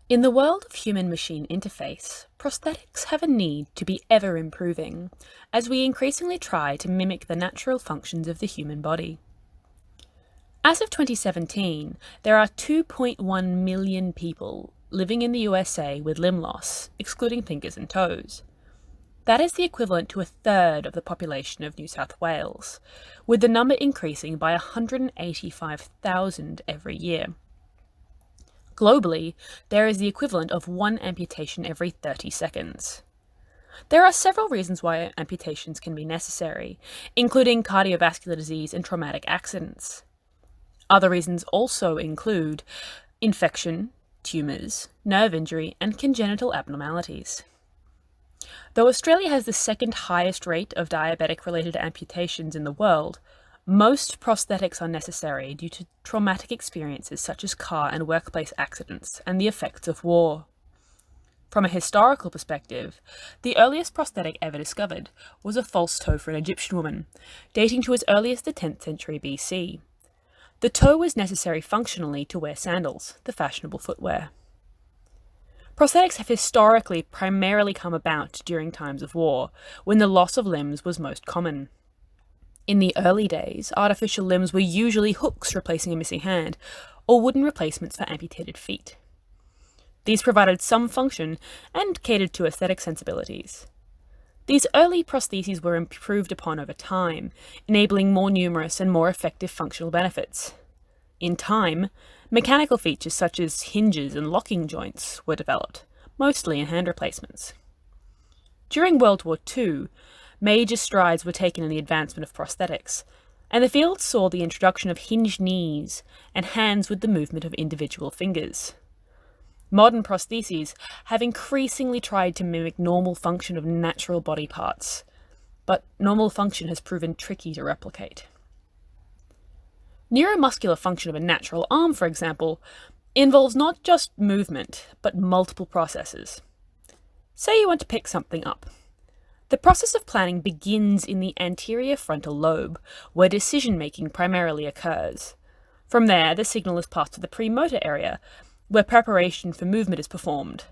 In the world of human-machine interface, prosthetics have a need to be ever improving, as we increasingly try to mimic the natural functions of the human body. As of 2017, there are 2.1 million people living in the USA with limb loss, excluding fingers and toes. That is the equivalent to a third of the population of New South Wales, with the number increasing by 185,000 every year. Globally, there is the equivalent of one amputation every 30 seconds. There are several reasons why amputations can be necessary, including cardiovascular disease and traumatic accidents. Other reasons also include infection, tumours, nerve injury, and congenital abnormalities. Though Australia has the second highest rate of diabetic-related amputations in the world, most prosthetics are necessary due to traumatic experiences such as car and workplace accidents and the effects of war. From a historical perspective, the earliest prosthetic ever discovered was a false toe for an Egyptian woman, dating to as early as the 10th century BC. The toe was necessary functionally to wear sandals, the fashionable footwear. Prosthetics have historically primarily come about during times of war, when the loss of limbs was most common. In the early days, artificial limbs were usually hooks replacing a missing hand, or wooden replacements for amputated feet. These provided some function and catered to aesthetic sensibilities. These early prostheses were improved upon over time, enabling more numerous and more effective functional benefits. In time, mechanical features such as hinges and locking joints were developed, mostly in hand replacements. During World War II, major strides were taken in the advancement of prosthetics, and the field saw the introduction of hinged knees and hands with the movement of individual fingers. Modern prostheses have increasingly tried to mimic normal function of natural body parts, but normal function has proven tricky to replicate. Neuromuscular function of a natural arm, for example, involves not just movement, but multiple processes. Say you want to pick something up. The process of planning begins in the anterior frontal lobe, where decision-making primarily occurs. From there, the signal is passed to the premotor area, where preparation for movement is performed.